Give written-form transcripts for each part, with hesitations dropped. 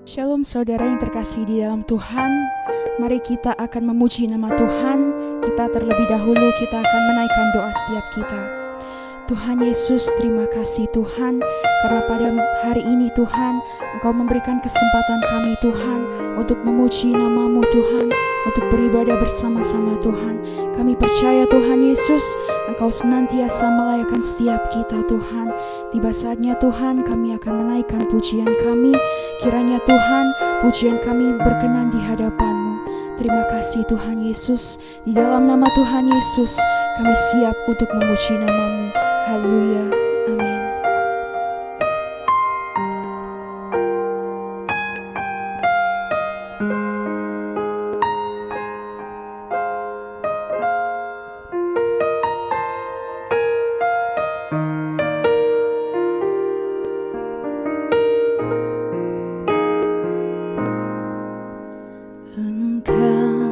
Shalom saudara yang terkasih di dalam Tuhan. Mari kita akan memuji nama Tuhan. Terlebih dahulu kita akan menaikkan doa setiap kita. Tuhan Yesus, terima kasih Tuhan, karena pada hari ini Tuhan, Engkau memberikan kesempatan kami Tuhan, untuk memuji nama-Mu Tuhan, untuk beribadah bersama-sama Tuhan. Kami percaya Tuhan Yesus, Engkau senantiasa melayakkan setiap kita Tuhan. Tiba saatnya Tuhan, kami akan menaikkan pujian kami. Kiranya Tuhan, pujian kami berkenan di hadapan-Mu. Terima kasih Tuhan Yesus. Di dalam nama Tuhan Yesus, kami siap untuk memuji nama-Mu. Haleluya, amin. Engkau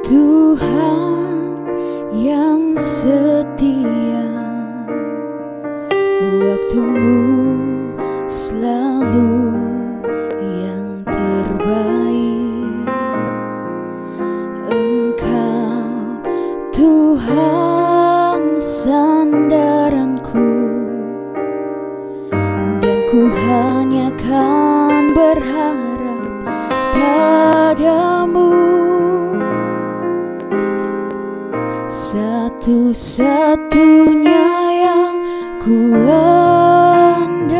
Tuhan yang setia, waktu-Mu selalu yang terbaik. Engkau Tuhan sandaranku, dan ku hanya kan berharap padamu. Satu-satunya yang ku andalkan,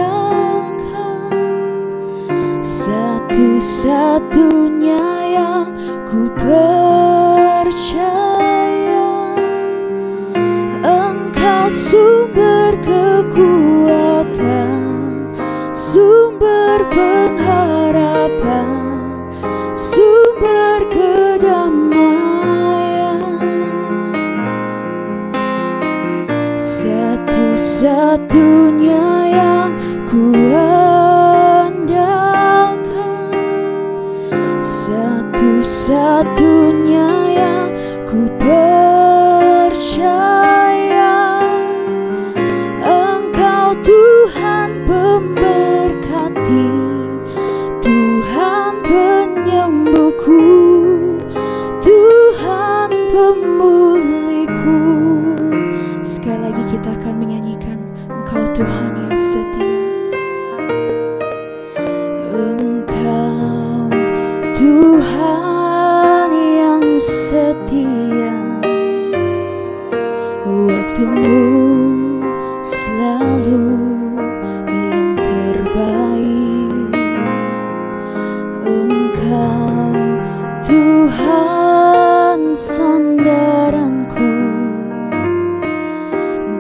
satu-satunya yang ku percaya. Engkau sumber kekuatan, sumber pengharapan, sumber kedamaian. Satu-satunya yang ku andalkan, satu-satunya yang ku percaya. Engkau Tuhan pemberkati, Tuhan penyembuhku, Tuhan pemulihku. Sekali lagi kita akan menyanyikan, Engkau Tuhan yang setia. Engkau Tuhan yang setia, waktu-Mu selalu yang terbaik. Engkau Tuhan sandaranku,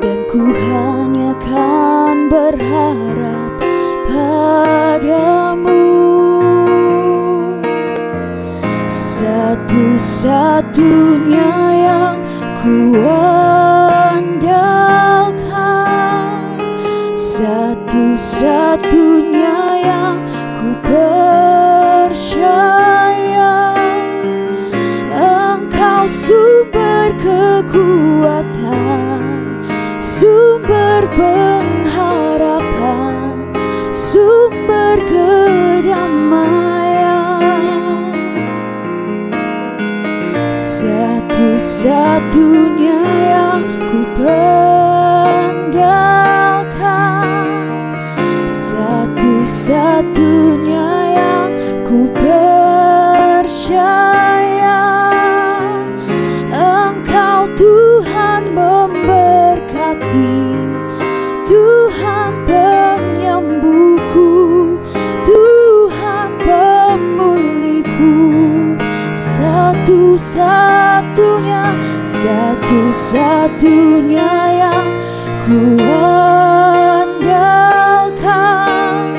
dan ku hanya kan berharap padamu. Satu-satunya yang ku andalkan, satu-satunya yang ku percaya. Engkau sumber kekuatan, sumber pengharapan, sumber kedamaian. Satu-satunya yang ku andalkan, satu-satunya yang ku percaya. Engkau Tuhan memberkati, Tuhan penyembuhku, Tuhan pemulihku. Satu-satunya, satu-satunya yang ku andalkan,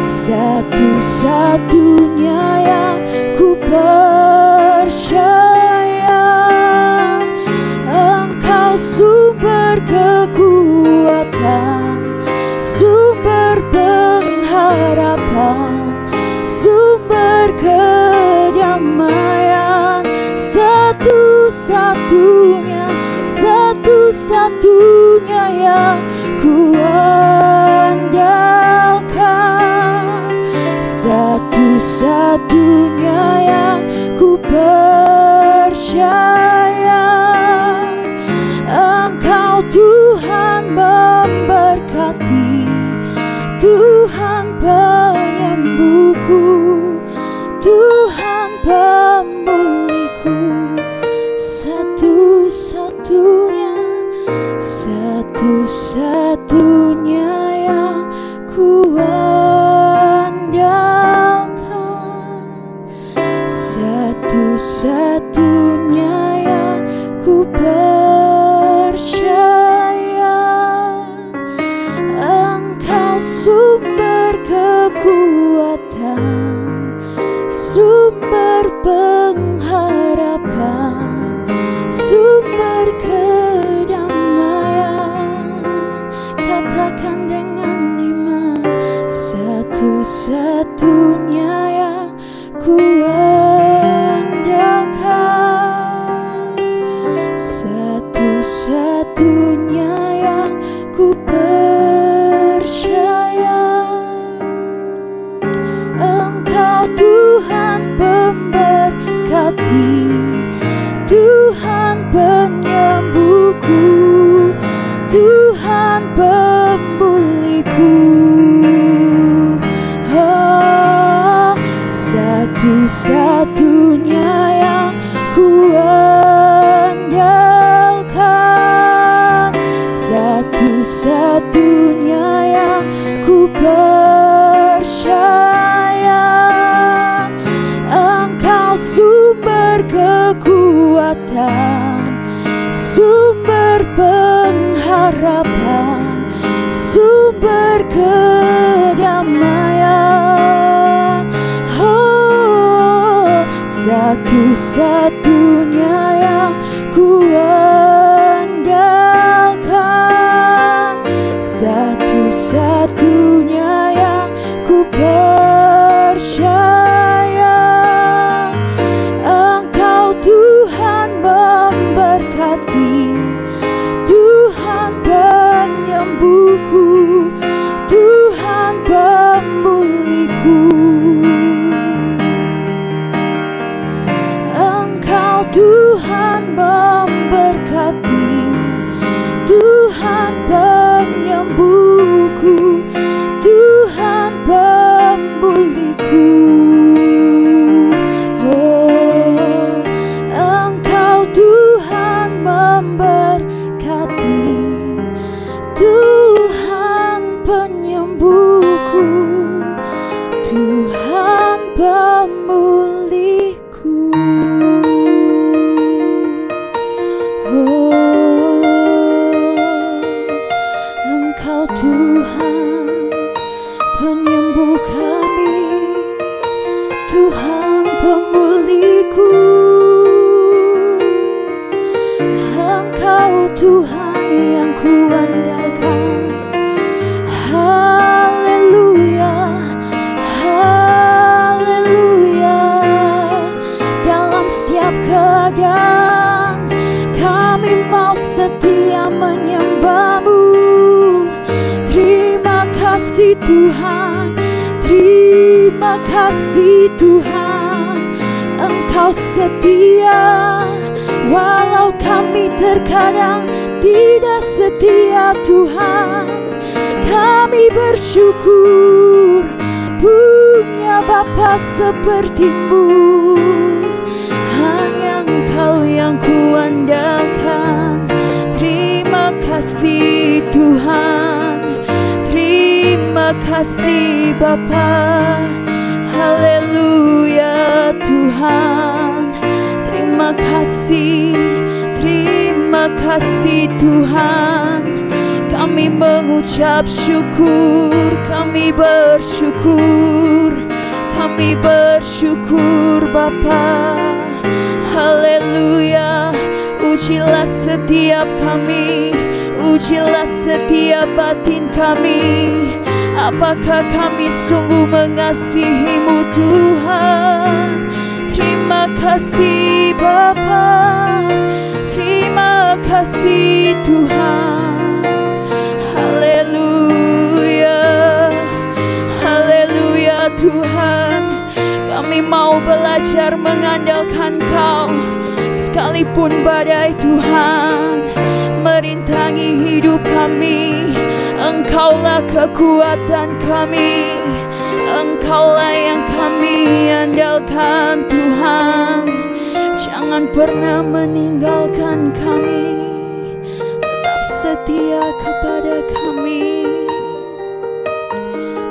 satu-satunya yang ku percaya. Engkau sumber kekuatan, sumber pengharapan, sumber kedamaian. Satu-satunya, satu-satunya yang ku andalkan, satu-satunya yang ku percaya. Engkau Tuhan memberkati, Tuhan penyembuhku, Tuhan pemulihku, satu-satunya, satu-satunya yang ku andalkan, satu-satunya yang ku percaya. Engkau sumber kekuatan, sumber pengharapan, sumber kedamaian. Katakan dengan iman, satu-satunya yang ku andalkan, satu-satunya yang ku percaya. Engkau Tuhan pemberkati, Tuhan penyembuhku, Tuhan pemulihku. Oh, satu-satunya yang ku andalkan, satu-satunya yang ku percaya. Engkau sumber kekuatan, sumber pengharapan, sumber kedamaian. Oh, satu-satunya yang ku andalkan, satu-satunya yang ku percaya. Engkau Tuhan memberkati, Tuhan penyembuhku, Tuhan pemulihku. Engkau Tuhan memberkati, Tuhan penyembuhku, Tuhan pemulihku. Oh, Engkau Tuhan memberkati, Tuhan penyembuhku, Tuhan pemulihku. Oh, Engkau Tuhan penyembuh kami, Tuhan pemulihku. Engkau Tuhan yang ku andalkan. Haleluya, haleluya. Dalam setiap keadaan kami mau setia menyembah-Mu. Terima kasih Tuhan, terima kasih Tuhan. Engkau setia, walau kami terkadang tidak setia Tuhan. Kami bersyukur punya Bapa seperti-Mu. Hanya Engkau yang ku andalkan. Terima kasih Tuhan, terima kasih Bapa. Haleluya Tuhan. Terima kasih Tuhan. Kami mengucap syukur, kami bersyukur, kami bersyukur Bapa. Haleluya. Ujilah setiap kami, ujilah setiap batin kami. Apakah kami sungguh mengasihi-Mu Tuhan? Terima kasih Bapa, terima kasih Tuhan. Haleluya, haleluya Tuhan. Kami mau belajar mengandalkan Kau, sekalipun badai Tuhan merintangi hidup kami. Engkaulah kekuatan kami, Engkaulah yang kami andalkan Tuhan. Jangan pernah meninggalkan kami, tetap setia kepada kami.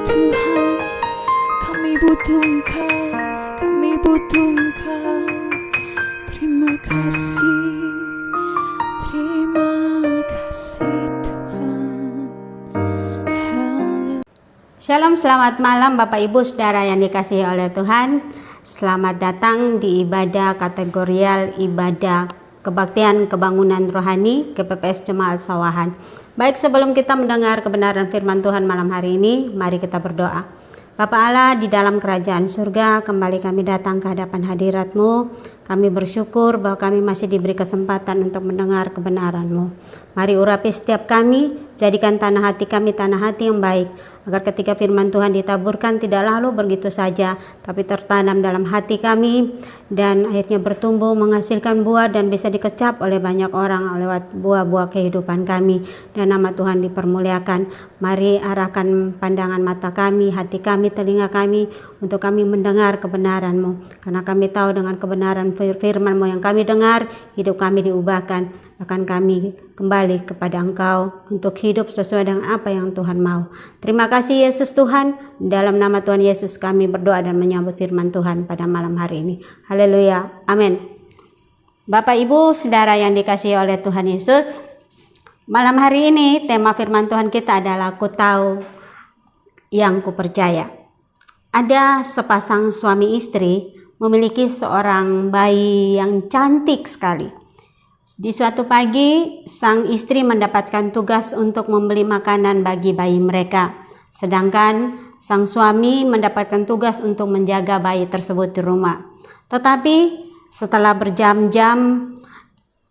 Tuhan, kami butuh Engkau, kami butuh Engkau. Terima kasih, terima kasih Tuhan. Haleluya. Shalom, selamat malam Bapak Ibu Saudara yang dikasihi oleh Tuhan. Selamat datang di ibadah kategorial ibadah kebaktian kebangunan rohani KPPS Jemaat Sawahan. Baik, sebelum kita mendengar kebenaran firman Tuhan malam hari ini, mari kita berdoa. Bapa Allah di dalam kerajaan surga, kembali kami datang ke hadapan hadirat-Mu. Kami bersyukur bahwa kami masih diberi kesempatan untuk mendengar kebenaran-Mu. Mari urapi setiap kami, jadikan tanah hati kami tanah hati yang baik, agar ketika firman Tuhan ditaburkan tidak lalu begitu saja, tapi tertanam dalam hati kami dan akhirnya bertumbuh, menghasilkan buah dan bisa dikecap oleh banyak orang lewat buah-buah kehidupan kami, dan nama Tuhan dipermuliakan. Mari arahkan pandangan mata kami, hati kami, telinga kami untuk kami mendengar kebenaran-Mu, karena kami tahu dengan kebenaran firman-Mu yang kami dengar, hidup kami diubahkan, akan kami kembali kepada Engkau untuk hidup sesuai dengan apa yang Tuhan mau. Terima kasih Yesus Tuhan, dalam nama Tuhan Yesus kami berdoa dan menyambut firman Tuhan pada malam hari ini. Haleluya, amin. Bapak Ibu Saudara yang dikasihi oleh Tuhan Yesus, malam hari ini tema firman Tuhan kita adalah Ku Tahu Yang Kupercaya. Ada sepasang suami istri memiliki seorang bayi yang cantik sekali. Di suatu pagi, sang istri mendapatkan tugas untuk membeli makanan bagi bayi mereka. Sedangkan sang suami mendapatkan tugas untuk menjaga bayi tersebut di rumah. Tetapi setelah berjam-jam,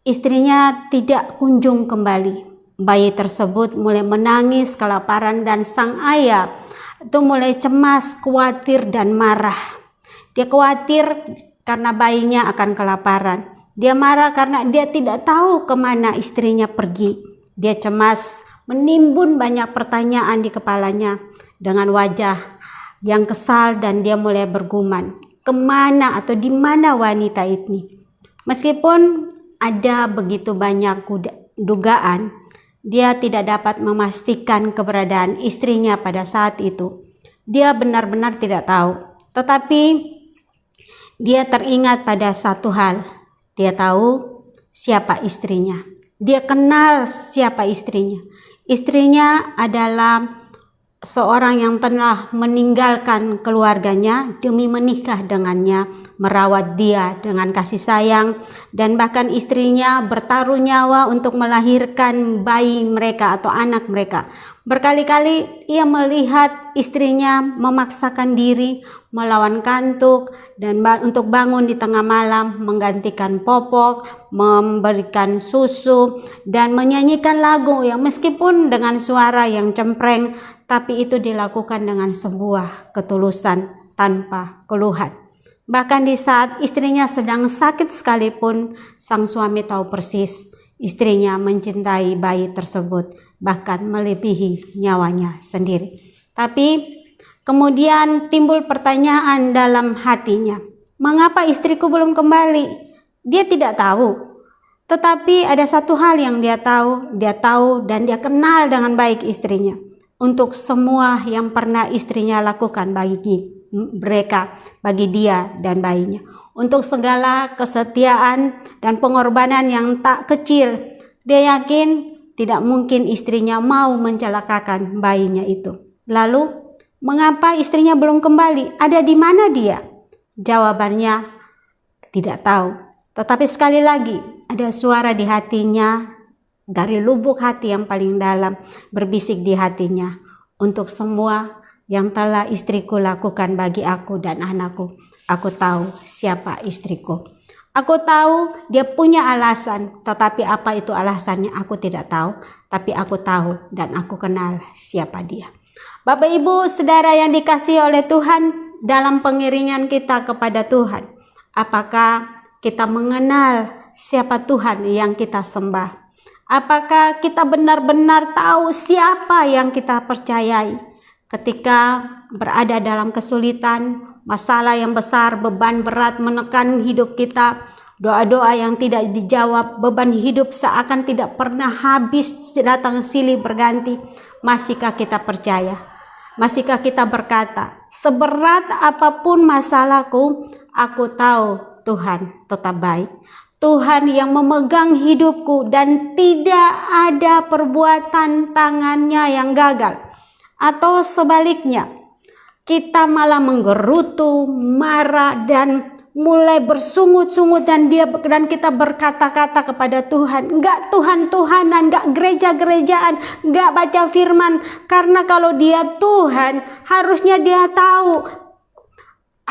istrinya tidak kunjung kembali. Bayi tersebut mulai menangis kelaparan dan sang ayah itu mulai cemas, khawatir dan marah. Dia khawatir karena bayinya akan kelaparan. Dia marah karena dia tidak tahu kemana istrinya pergi. Dia cemas, menimbun banyak pertanyaan di kepalanya dengan wajah yang kesal, dan dia mulai bergumam, kemana atau di mana wanita ini? Meskipun ada begitu banyak dugaan, dia tidak dapat memastikan keberadaan istrinya pada saat itu. Dia benar-benar tidak tahu. Tetapi dia teringat pada satu hal. Dia tahu siapa istrinya. Dia kenal siapa istrinya. Istrinya adalah seorang yang telah meninggalkan keluarganya demi menikah dengannya, merawat dia dengan kasih sayang, dan bahkan istrinya bertaruh nyawa untuk melahirkan bayi mereka atau anak mereka. Berkali-kali ia melihat istrinya memaksakan diri melawan kantuk dan untuk bangun di tengah malam, menggantikan popok, memberikan susu, dan menyanyikan lagu yang meskipun dengan suara yang cempreng, tapi itu dilakukan dengan sebuah ketulusan tanpa keluhan. Bahkan di saat istrinya sedang sakit sekalipun, sang suami tahu persis istrinya mencintai bayi tersebut, bahkan melebihi nyawanya sendiri. Tapi kemudian timbul pertanyaan dalam hatinya, mengapa istriku belum kembali? Dia tidak tahu. Tetapi ada satu hal yang dia tahu dan dia kenal dengan baik istrinya. Untuk semua yang pernah istrinya lakukan bagi mereka, bagi dia dan bayinya. Untuk segala kesetiaan dan pengorbanan yang tak kecil, dia yakin tidak mungkin istrinya mau mencelakakan bayinya itu. Lalu, mengapa istrinya belum kembali? Ada di mana dia? Jawabannya tidak tahu. Tetapi sekali lagi, ada suara di hatinya, dari lubuk hati yang paling dalam, berbisik di hatinya, untuk semua yang telah istriku lakukan bagi aku dan anakku, aku tahu siapa istriku. Aku tahu dia punya alasan, tetapi apa itu alasannya aku tidak tahu, tapi aku tahu dan aku kenal siapa dia. Bapak Ibu Saudara yang dikasihi oleh Tuhan, dalam pengiringan kita kepada Tuhan? Apakah kita mengenal siapa Tuhan yang kita sembah? Apakah kita benar-benar tahu siapa yang kita percayai? Ketika berada dalam kesulitan, masalah yang besar, beban berat menekan hidup kita, doa-doa yang tidak dijawab, beban hidup seakan tidak pernah habis, datang silih berganti, masihkah kita percaya? Masihkah kita berkata, seberat apapun masalahku, aku tahu Tuhan tetap baik. Tuhan yang memegang hidupku dan tidak ada perbuatan tangannya yang gagal. Atau sebaliknya, kita malah menggerutu, marah, dan mulai bersungut-sungut dan kita berkata-kata kepada Tuhan, enggak Tuhan-Tuhanan, enggak gereja-gerejaan, enggak baca firman. Karena kalau dia Tuhan, harusnya dia tahu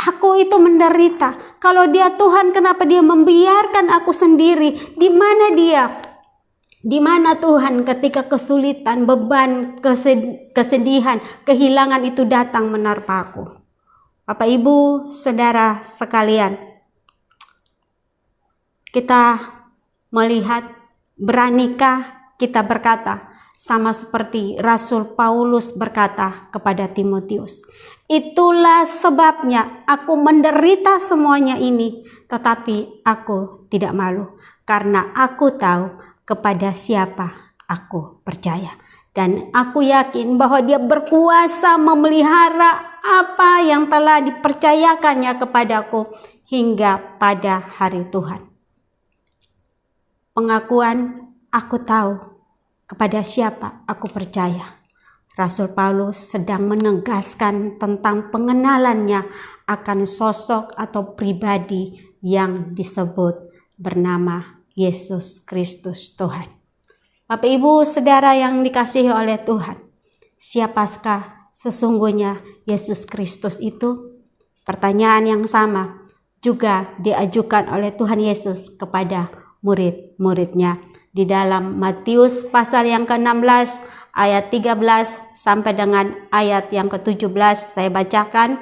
aku itu menderita. Kalau dia Tuhan, kenapa dia membiarkan aku sendiri? Di mana dia? Di mana Tuhan ketika kesulitan, beban, kesedihan, kehilangan itu datang menerpa aku? Bapak, Ibu, Saudara sekalian, kita melihat, beranikah kita berkata sama seperti Rasul Paulus berkata kepada Timotius, itulah sebabnya aku menderita semuanya ini, tetapi aku tidak malu, karena aku tahu kepada siapa aku percaya. Dan aku yakin bahwa dia berkuasa memelihara apa yang telah dipercayakannya kepadaku hingga pada hari Tuhan. Pengakuan aku tahu kepada siapa aku percaya. Rasul Paulus sedang menegaskan tentang pengenalannya akan sosok atau pribadi yang disebut bernama Yesus Kristus Tuhan. Bapak, Ibu, Saudara yang dikasihi oleh Tuhan, siapakah sesungguhnya Yesus Kristus itu? Pertanyaan yang sama juga diajukan oleh Tuhan Yesus kepada murid-muridnya. Di dalam Matius pasal yang ke-16 ayat 13 sampai dengan ayat yang ke-17, saya bacakan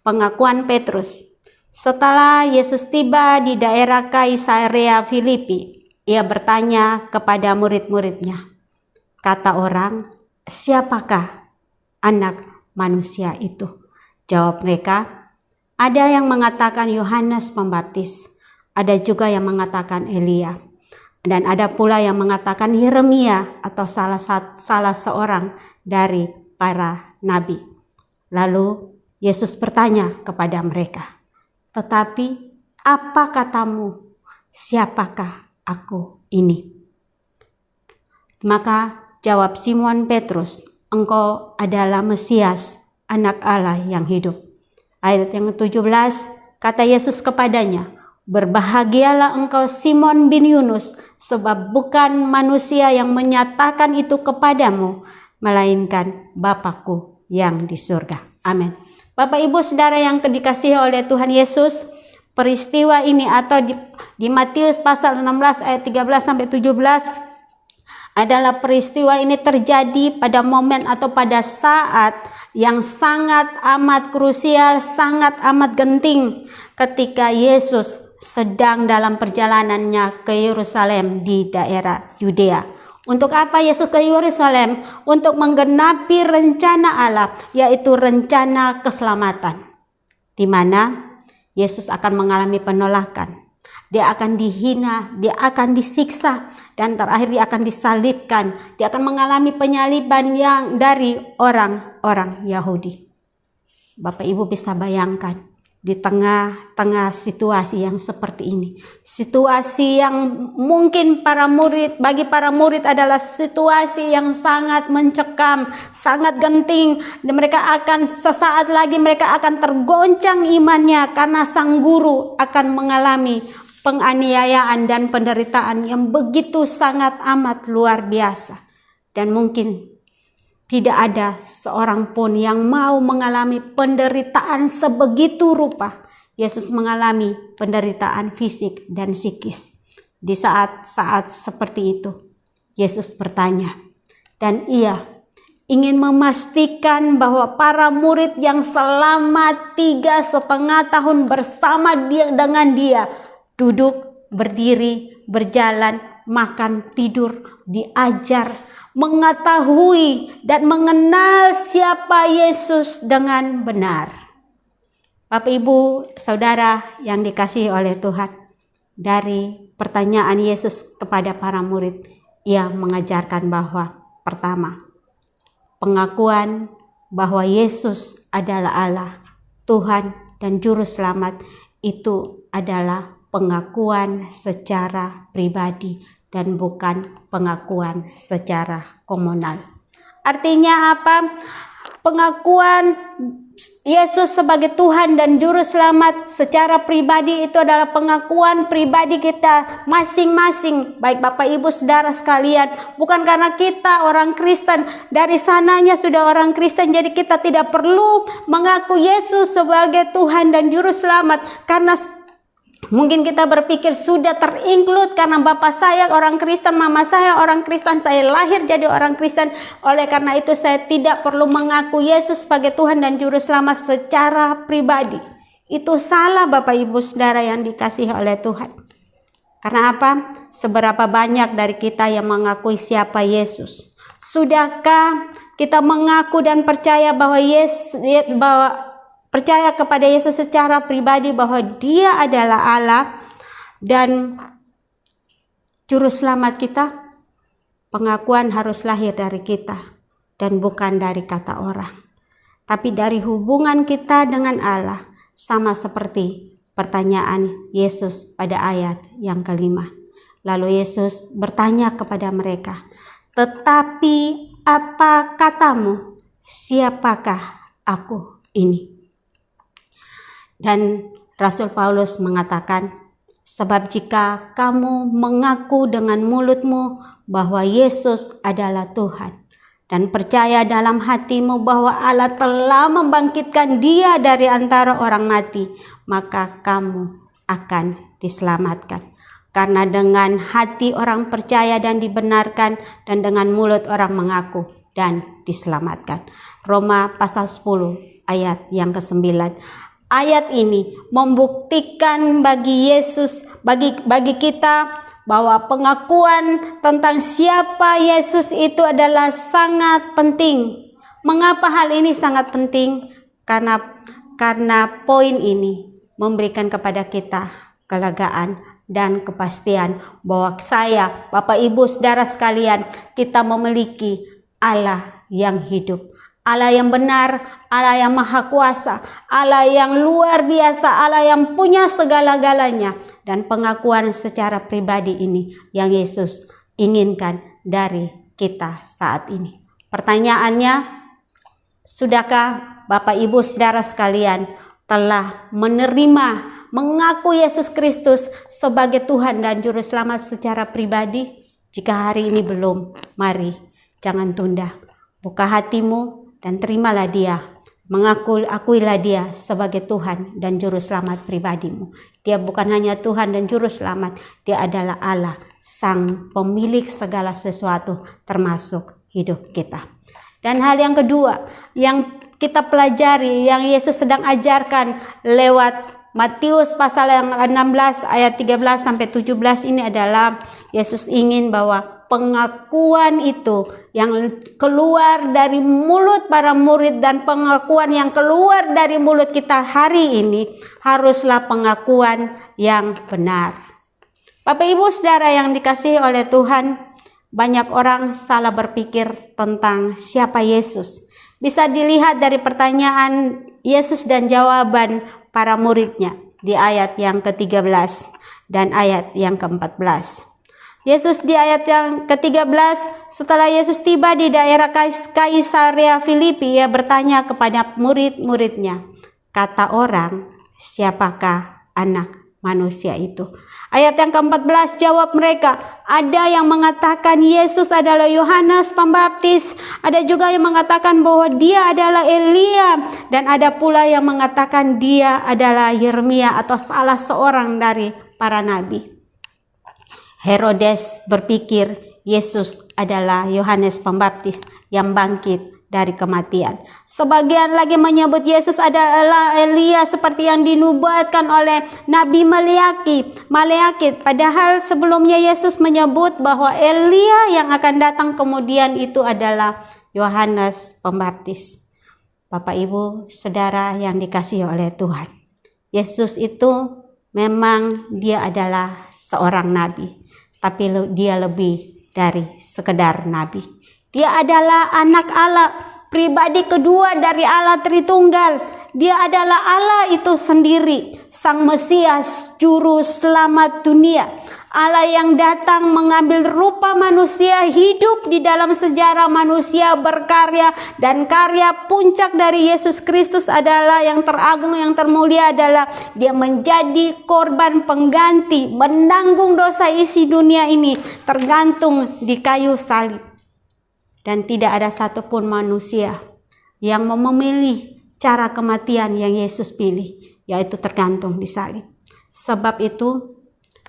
pengakuan Petrus. Setelah Yesus tiba di daerah Kaisarea Filipi, ia bertanya kepada murid-muridnya, kata orang, siapakah anak manusia itu? Jawab mereka, ada yang mengatakan Yohanes Pembaptis, ada juga yang mengatakan Elia, dan ada pula yang mengatakan Yeremia atau salah seorang dari para nabi. Lalu Yesus bertanya kepada mereka, tetapi apa katamu, siapakah aku ini? Maka jawab Simon Petrus, engkau adalah Mesias, anak Allah yang hidup. Ayat yang ke-17, kata Yesus kepadanya, berbahagialah engkau Simon bin Yunus, sebab bukan manusia yang menyatakan itu kepadamu, melainkan Bapa-Ku yang di surga. Amin. Bapak, Ibu, Saudara yang dikasihi oleh Tuhan Yesus, peristiwa ini atau di Matius pasal 16 ayat 13 sampai 17 adalah peristiwa ini terjadi pada momen atau pada saat yang sangat amat krusial, sangat amat genting ketika Yesus sedang dalam perjalanannya ke Yerusalem di daerah Yudea. Untuk apa Yesus ke Yerusalem? Untuk menggenapi rencana Allah, yaitu rencana keselamatan, di mana Yesus akan mengalami penolakan. Dia akan dihina, dia akan disiksa, dan terakhir dia akan disalibkan. Dia akan mengalami penyaliban yang dari orang-orang Yahudi. Bapak, Ibu bisa bayangkan di tengah-tengah situasi yang seperti ini. Situasi yang mungkin bagi para murid adalah situasi yang sangat mencekam, sangat genting. Dan sesaat lagi mereka akan tergoncang imannya karena sang guru akan mengalami penganiayaan dan penderitaan yang begitu sangat amat luar biasa. Dan mungkin tidak ada seorang pun yang mau mengalami penderitaan sebegitu rupa. Yesus mengalami penderitaan fisik dan psikis. Di saat-saat seperti itu, Yesus bertanya, dan ia ingin memastikan bahwa para murid yang selama 3,5 tahun bersama dengan dia, duduk, berdiri, berjalan, makan, tidur, diajar, mengetahui dan mengenal siapa Yesus dengan benar. Bapak, Ibu, Saudara yang dikasihi oleh Tuhan, dari pertanyaan Yesus kepada para murid, ia mengajarkan bahwa pertama, pengakuan bahwa Yesus adalah Allah, Tuhan dan Juru Selamat, itu adalah pengakuan secara pribadi dan bukan pengakuan secara komunal. Artinya apa? Pengakuan Yesus sebagai Tuhan dan Juru Selamat secara pribadi itu adalah pengakuan pribadi kita masing-masing, baik Bapak Ibu Saudara sekalian. Bukan karena kita orang Kristen, dari sananya sudah orang Kristen, jadi kita tidak perlu mengaku Yesus sebagai Tuhan dan Juru Selamat. Karena mungkin kita berpikir sudah terinclude karena bapak saya orang Kristen, mama saya orang Kristen, saya lahir jadi orang Kristen. Oleh karena itu saya tidak perlu mengaku Yesus sebagai Tuhan dan Juru Selamat secara pribadi. Itu salah Bapak Ibu Saudara yang dikasihi oleh Tuhan. Karena apa? Seberapa banyak dari kita yang mengakui siapa Yesus? Sudahkah kita mengaku dan percaya bahwa percaya kepada Yesus secara pribadi bahwa Dia adalah Allah dan Juru Selamat kita? Pengakuan harus lahir dari kita dan bukan dari kata orang, tapi dari hubungan kita dengan Allah, sama seperti pertanyaan Yesus pada ayat yang kelima. Lalu Yesus bertanya kepada mereka, "Tetapi apa katamu? Siapakah aku ini?" Dan Rasul Paulus mengatakan, sebab jika kamu mengaku dengan mulutmu bahwa Yesus adalah Tuhan dan percaya dalam hatimu bahwa Allah telah membangkitkan Dia dari antara orang mati, maka kamu akan diselamatkan. Karena dengan hati orang percaya dan dibenarkan, dan dengan mulut orang mengaku dan diselamatkan. Roma pasal 10 ayat yang ke-9. Ayat ini membuktikan bagi Yesus, bagi kita, bahwa pengakuan tentang siapa Yesus itu adalah sangat penting. Mengapa hal ini sangat penting? Karena poin ini memberikan kepada kita kelegaan dan kepastian bahwa saya, Bapak Ibu Saudara sekalian, kita memiliki Allah yang hidup, Allah yang benar, Allah yang maha kuasa, Allah yang luar biasa, Allah yang punya segala-galanya. Dan pengakuan secara pribadi ini yang Yesus inginkan dari kita saat ini. Pertanyaannya, sudahkah Bapak Ibu Saudara sekalian telah menerima, mengaku Yesus Kristus sebagai Tuhan dan Juru Selamat secara pribadi? Jika hari ini belum, mari jangan tunda. Buka hatimu dan terimalah Dia. Akuilah Dia sebagai Tuhan dan Juru Selamat pribadimu. Dia bukan hanya Tuhan dan Juru Selamat, Dia adalah Allah, Sang Pemilik segala sesuatu termasuk hidup kita. Dan hal yang kedua yang kita pelajari, yang Yesus sedang ajarkan lewat Matius pasal yang 16 ayat 13 sampai 17 ini adalah Yesus ingin bahwa pengakuan itu yang keluar dari mulut para murid dan pengakuan yang keluar dari mulut kita hari ini haruslah pengakuan yang benar. Bapak Ibu Saudara yang dikasihi oleh Tuhan, banyak orang salah berpikir tentang siapa Yesus. Bisa dilihat dari pertanyaan Yesus dan jawaban para muridnya di ayat yang ke-13 dan ayat yang ke-14. Yesus di ayat yang ke-13, setelah Yesus tiba di daerah Kaisarea Filipi, ia bertanya kepada murid-muridnya, "Kata orang, siapakah anak manusia itu?" Ayat yang ke-14 jawab mereka, ada yang mengatakan Yesus adalah Yohanes Pembaptis, ada juga yang mengatakan bahwa Dia adalah Elia, dan ada pula yang mengatakan Dia adalah Yeremia atau salah seorang dari para nabi. Herodes berpikir Yesus adalah Yohanes Pembaptis yang bangkit dari kematian. Sebagian lagi menyebut Yesus adalah Elia seperti yang dinubuatkan oleh Nabi Maleakhi. Padahal sebelumnya Yesus menyebut bahwa Elia yang akan datang kemudian itu adalah Yohanes Pembaptis. Bapak Ibu Saudara yang dikasihi oleh Tuhan, Yesus itu memang dia adalah seorang nabi, tapi dia lebih dari sekedar nabi. Dia adalah anak Allah, pribadi kedua dari Allah Tritunggal. Dia adalah Allah itu sendiri, Sang Mesias, Juru Selamat dunia. Allah yang datang mengambil rupa manusia, hidup di dalam sejarah manusia, berkarya, dan karya puncak dari Yesus Kristus adalah yang teragung, yang termulia adalah dia menjadi korban pengganti, menanggung dosa isi dunia ini, tergantung di kayu salib. Dan tidak ada satupun manusia yang memilih cara kematian yang Yesus pilih, yaitu tergantung di salib. Sebab itu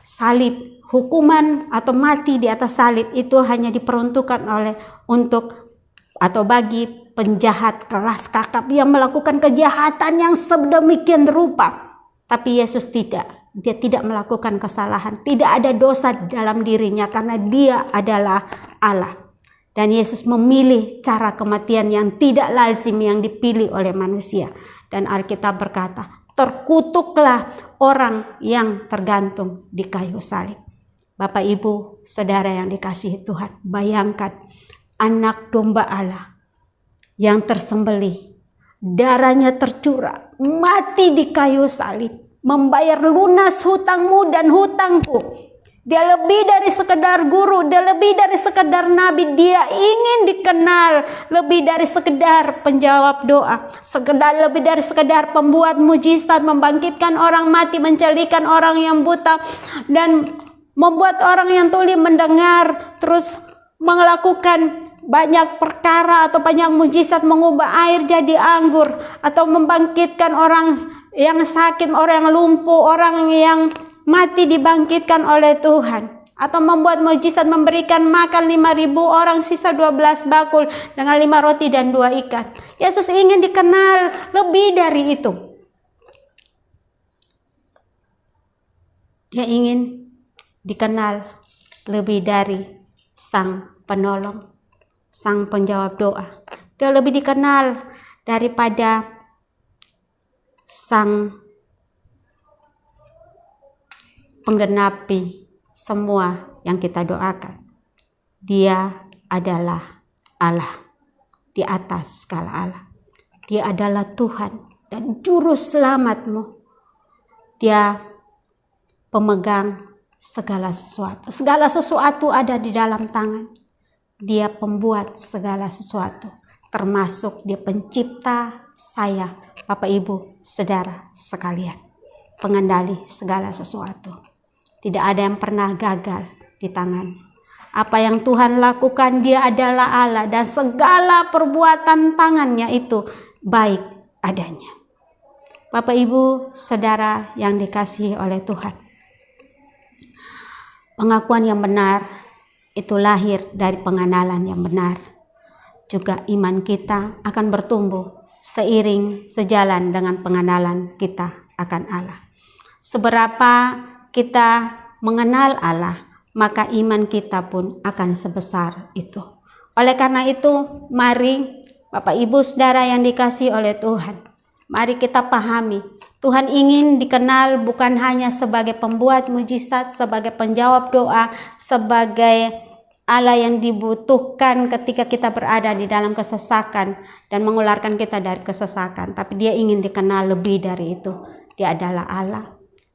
salib, hukuman atau mati di atas salib itu hanya diperuntukkan bagi penjahat kelas kakap yang melakukan kejahatan yang sedemikian rupa. Tapi Yesus tidak. Dia tidak melakukan kesalahan. Tidak ada dosa dalam dirinya karena dia adalah Allah. Dan Yesus memilih cara kematian yang tidak lazim yang dipilih oleh manusia. Dan Alkitab berkata, terkutuklah orang yang tergantung di kayu salib. Bapak Ibu Saudara yang dikasihi Tuhan, bayangkan anak domba Allah yang tersembelih, darahnya tercurah, mati di kayu salib, membayar lunas hutangmu dan hutangku. Dia lebih dari sekedar guru, dia lebih dari sekedar nabi, dia ingin dikenal lebih dari sekedar penjawab doa, lebih dari sekedar pembuat mujizat, membangkitkan orang mati, mencelikan orang yang buta, dan membuat orang yang tuli mendengar, terus melakukan banyak perkara atau banyak mujizat, mengubah air jadi anggur, atau membangkitkan orang yang sakit, orang yang lumpuh, orang yang mati dibangkitkan oleh Tuhan, atau membuat mujizat memberikan makan 5.000 orang, sisa 12 bakul dengan 5 roti dan 2 ikan. Yesus ingin dikenal lebih dari itu. Dia ingin dikenal lebih dari Sang Penolong, Sang Penjawab doa. Dia lebih dikenal daripada Sang Penggenapi semua yang kita doakan. Dia adalah Allah di atas segala Allah. Dia adalah Tuhan dan Juru Selamatmu. Dia pemegang segala sesuatu. Segala sesuatu ada di dalam tangan. Dia pembuat segala sesuatu, termasuk dia pencipta saya, Bapak Ibu Saudara sekalian, pengendali segala sesuatu. Tidak ada yang pernah gagal di tangan. Apa yang Tuhan lakukan, dia adalah Allah, dan segala perbuatan tangannya itu baik adanya. Bapak Ibu Saudara yang dikasihi oleh Tuhan, pengakuan yang benar itu lahir dari pengenalan yang benar. Juga iman kita akan bertumbuh seiring sejalan dengan pengenalan kita akan Allah. Seberapa kita mengenal Allah, maka iman kita pun akan sebesar itu. Oleh karena itu, mari Bapak Ibu Saudara yang dikasihi oleh Tuhan, mari kita pahami, Tuhan ingin dikenal bukan hanya sebagai pembuat mujizat, sebagai penjawab doa, sebagai Allah yang dibutuhkan ketika kita berada di dalam kesesakan dan mengeluarkan kita dari kesesakan, tapi dia ingin dikenal lebih dari itu. Dia adalah Allah.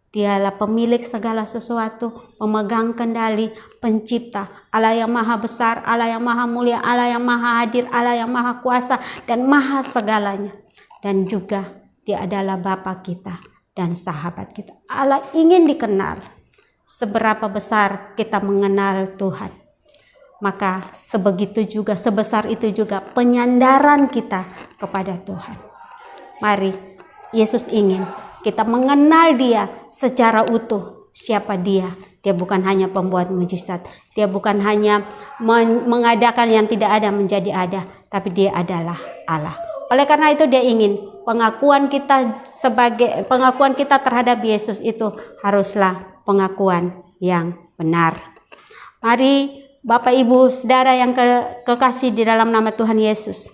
Dialah pemilik segala sesuatu, pemegang kendali, pencipta, Allah yang maha besar, Allah yang maha mulia, Allah yang maha hadir, Allah yang maha kuasa dan maha segalanya. Dan juga dia adalah Bapa kita dan sahabat kita. Allah ingin dikenal. Seberapa besar kita mengenal Tuhan, maka sebesar itu juga penyandaran kita kepada Tuhan. Mari, Yesus ingin kita mengenal dia secara utuh, siapa dia. Dia bukan hanya pembuat mujizat. Dia bukan hanya mengadakan yang tidak ada menjadi ada, tapi dia adalah Allah. Oleh karena itu dia ingin pengakuan kita terhadap Yesus itu haruslah pengakuan yang benar. Mari Bapak Ibu Saudara yang kekasih di dalam nama Tuhan Yesus.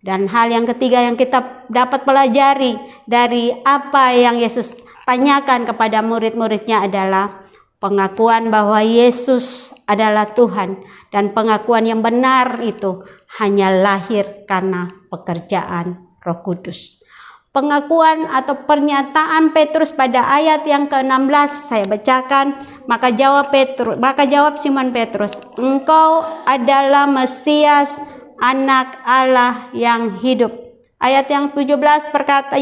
Dan hal yang ketiga yang kita dapat pelajari dari apa yang Yesus tanyakan kepada murid-muridnya adalah pengakuan bahwa Yesus adalah Tuhan, dan pengakuan yang benar itu hanya lahir karena pekerjaan Roh Kudus. Pengakuan atau pernyataan Petrus pada ayat yang ke-16 saya bacakan, maka jawab Simon Petrus, "Engkau adalah Mesias, Anak Allah yang hidup." Ayat yang 17 berkata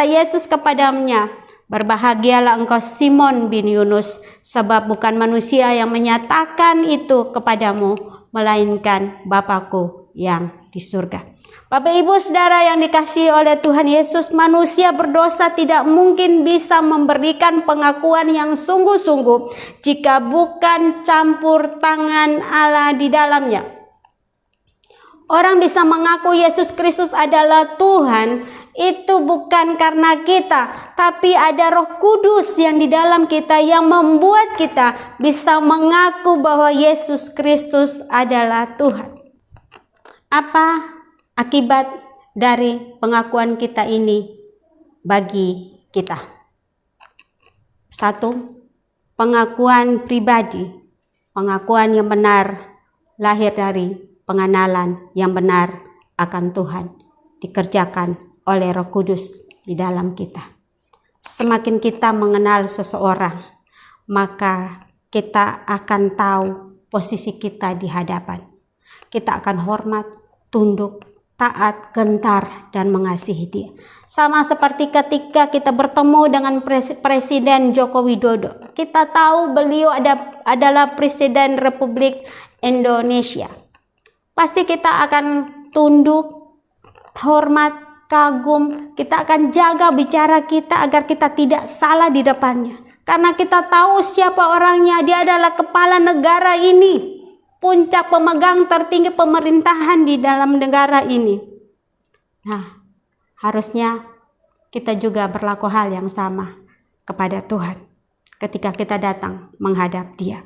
Yesus kepadanya, "Berbahagialah engkau Simon bin Yunus, sebab bukan manusia yang menyatakan itu kepadamu, melainkan Bapa-Ku yang di surga." Bapak Ibu Saudara yang dikasihi oleh Tuhan Yesus, manusia berdosa tidak mungkin bisa memberikan pengakuan yang sungguh-sungguh jika bukan campur tangan Allah di dalamnya. Orang bisa mengaku Yesus Kristus adalah Tuhan itu bukan karena kita, tapi ada Roh Kudus yang di dalam kita yang membuat kita bisa mengaku bahwa Yesus Kristus adalah Tuhan. Apa akibat dari pengakuan kita ini bagi kita? 1. Pengakuan pribadi. Pengakuan yang benar lahir dari pengenalan yang benar akan Tuhan, dikerjakan oleh Roh Kudus di dalam kita. Semakin kita mengenal seseorang, maka kita akan tahu posisi kita di hadapan. Kita akan hormat, tunduk, taat, gentar, dan mengasihi dia. Sama seperti ketika kita bertemu dengan Presiden Joko Widodo. Kita tahu beliau adalah Presiden Republik Indonesia. Pasti kita akan tunduk, hormat, kagum. Kita akan jaga bicara kita agar kita tidak salah di depannya. Karena kita tahu siapa orangnya. Dia adalah kepala negara ini, puncak pemegang tertinggi pemerintahan di dalam negara ini. Nah, harusnya kita juga berlaku hal yang sama kepada Tuhan ketika kita datang menghadap Dia.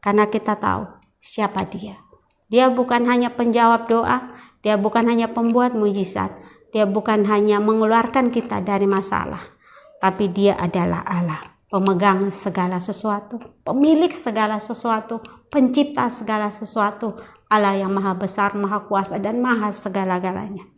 Karena kita tahu siapa Dia. Dia bukan hanya penjawab doa, Dia bukan hanya pembuat mujizat, Dia bukan hanya mengeluarkan kita dari masalah, tapi Dia adalah Allah, pemegang segala sesuatu, pemilik segala sesuatu, pencipta segala sesuatu, Allah yang maha besar, maha kuasa, dan maha segala-galanya.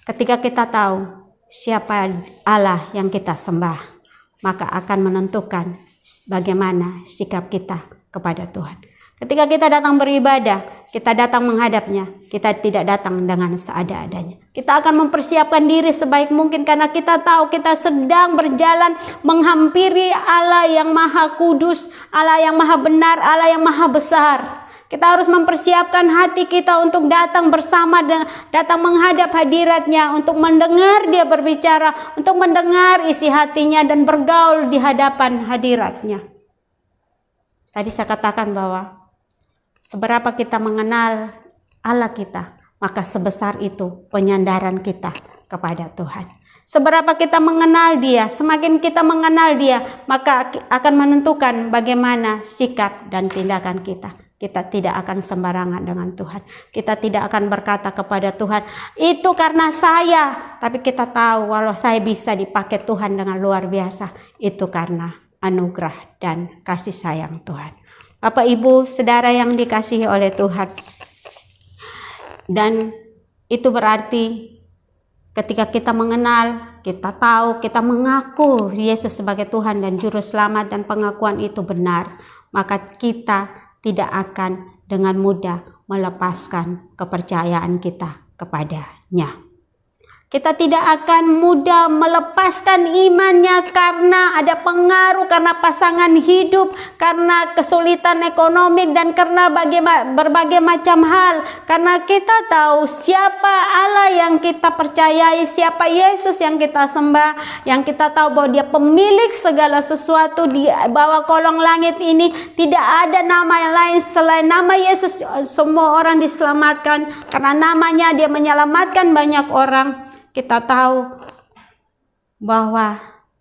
Ketika kita tahu siapa Allah yang kita sembah, maka akan menentukan bagaimana sikap kita kepada Tuhan. Ketika kita datang beribadah, kita datang menghadapnya, kita tidak datang dengan seada-adanya. Kita akan mempersiapkan diri sebaik mungkin karena kita tahu kita sedang berjalan menghampiri Allah yang maha kudus, Allah yang maha benar, Allah yang maha besar. Kita harus mempersiapkan hati kita untuk datang bersama, datang menghadap hadiratnya, untuk mendengar dia berbicara, untuk mendengar isi hatinya dan bergaul di hadapan hadiratnya. Tadi saya katakan bahwa seberapa kita mengenal Allah kita, maka sebesar itu penyandaran kita kepada Tuhan. Seberapa kita mengenal Dia, semakin kita mengenal Dia, maka akan menentukan bagaimana sikap dan tindakan kita. Kita tidak akan sembarangan dengan Tuhan. Kita tidak akan berkata kepada Tuhan, itu karena saya. Tapi kita tahu walau saya bisa dipakai Tuhan dengan luar biasa, itu karena anugerah dan kasih sayang Tuhan. Bapak Ibu Saudara yang dikasihi oleh Tuhan. Dan itu berarti ketika kita mengenal, kita tahu, kita mengaku Yesus sebagai Tuhan dan Juru Selamat, dan pengakuan itu benar, maka kita tidak akan dengan mudah melepaskan kepercayaan kita kepadanya. Kita tidak akan mudah melepaskan imannya karena ada pengaruh, karena pasangan hidup, karena kesulitan ekonomi, dan karena berbagai macam hal. Karena kita tahu siapa Allah yang kita percayai, siapa Yesus yang kita sembah, yang kita tahu bahwa Dia pemilik segala sesuatu di bawah kolong langit ini. Tidak ada nama yang lain selain nama Yesus. Semua orang diselamatkan karena namanya Dia menyelamatkan banyak orang. Kita tahu bahwa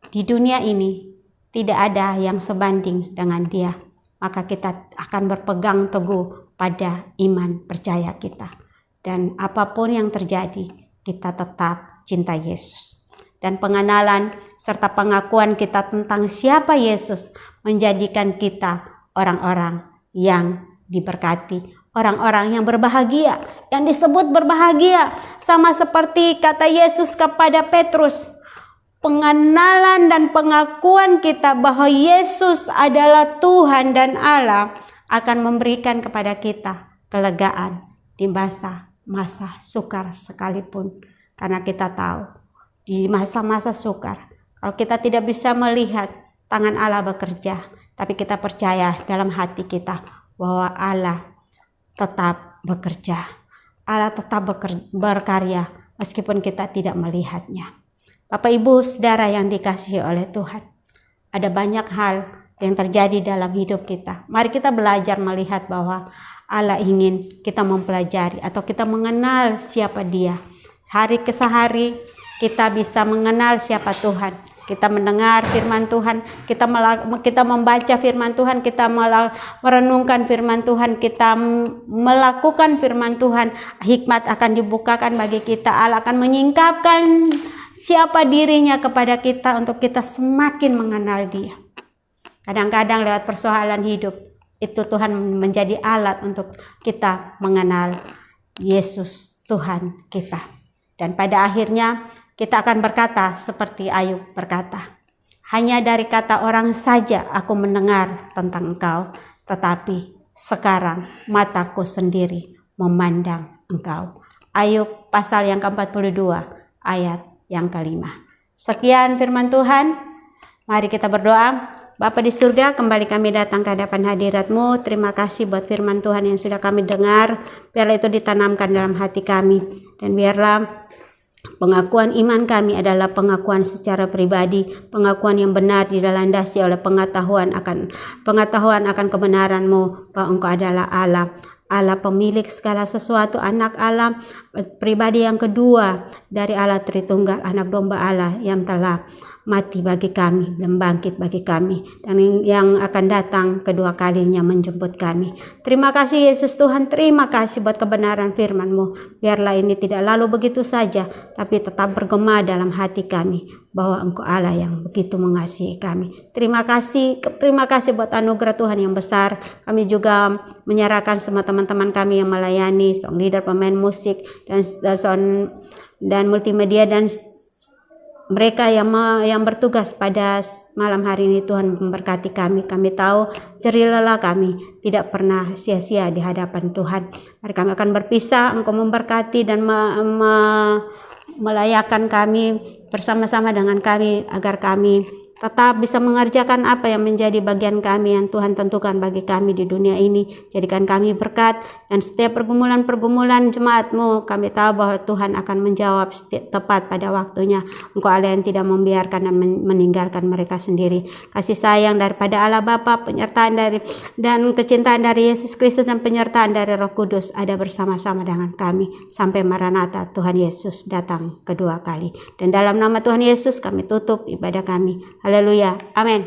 di dunia ini tidak ada yang sebanding dengan Dia. Maka kita akan berpegang teguh pada iman percaya kita. Dan apapun yang terjadi, kita tetap cinta Yesus. Dan pengenalan serta pengakuan kita tentang siapa Yesus menjadikan kita orang-orang yang diberkati, orang-orang yang berbahagia, yang disebut berbahagia. Sama seperti kata Yesus kepada Petrus, pengenalan dan pengakuan kita bahwa Yesus adalah Tuhan dan Allah akan memberikan kepada kita kelegaan di masa-masa sukar sekalipun. Karena kita tahu di masa-masa sukar, kalau kita tidak bisa melihat tangan Allah bekerja, tapi kita percaya dalam hati kita bahwa Allah tetap bekerja, Allah tetap berkarya meskipun kita tidak melihatnya. Bapak Ibu Saudara yang dikasihi oleh Tuhan, ada banyak hal yang terjadi dalam hidup kita. Mari kita belajar melihat bahwa Allah ingin kita mempelajari atau kita mengenal siapa Dia. Hari ke hari kita bisa mengenal siapa Tuhan. Kita mendengar firman Tuhan, kita membaca firman Tuhan, kita merenungkan firman Tuhan, kita melakukan firman Tuhan, hikmat akan dibukakan bagi kita. Allah akan menyingkapkan siapa dirinya kepada kita untuk kita semakin mengenal Dia. Kadang-kadang lewat persoalan hidup, itu Tuhan menjadi alat untuk kita mengenal Yesus Tuhan kita. Dan pada akhirnya kita akan berkata seperti Ayub berkata, hanya dari kata orang saja aku mendengar tentang Engkau, tetapi sekarang mataku sendiri memandang Engkau. Ayub pasal yang ke-42 ayat yang ke-5. Sekian firman Tuhan. Mari kita berdoa. Bapa di surga, kembali kami datang ke hadapan hadirat-Mu. Terima kasih buat firman Tuhan yang sudah kami dengar. Biarlah itu ditanamkan dalam hati kami. Dan biarlah pengakuan iman kami adalah pengakuan secara pribadi, pengakuan yang benar dilandasi oleh pengetahuan akan kebenaran-Mu, bahwa Engkau adalah Allah, Allah pemilik segala sesuatu, anak Allah, pribadi yang kedua dari Allah Tritunggal, anak domba Allah yang telah mati bagi kami dan bangkit bagi kami, dan yang akan datang kedua kalinya menjemput kami. Terima kasih Yesus Tuhan, terima kasih buat kebenaran firman-Mu. Biarlah ini tidak lalu begitu saja, tapi tetap bergema dalam hati kami bahwa Engkau Allah yang begitu mengasihi kami. Terima kasih buat anugerah Tuhan yang besar. Kami juga menyerahkan semua teman-teman kami yang melayani, song leader, pemain musik, dan sound dan multimedia, dan mereka yang bertugas pada malam hari ini. Tuhan memberkati kami. Kami tahu jerih lelah kami tidak pernah sia-sia di hadapan Tuhan. Mari kami akan berpisah. Engkau memberkati dan melayakkan kami bersama-sama dengan kami, agar kami tetap bisa mengerjakan apa yang menjadi bagian kami yang Tuhan tentukan bagi kami di dunia ini. Jadikan kami berkat, dan setiap pergumulan jemaat-Mu, kami tahu bahwa Tuhan akan menjawab tepat pada waktunya. Engkau Allah yang tidak membiarkan dan meninggalkan mereka sendiri. Kasih sayang daripada Allah Bapa, penyertaan dan kecintaan dari Yesus Kristus, dan penyertaan dari Roh Kudus ada bersama-sama dengan kami sampai Maranatha Tuhan Yesus datang kedua kali. Dan dalam nama Tuhan Yesus kami tutup ibadah kami. Haleluya. Amin.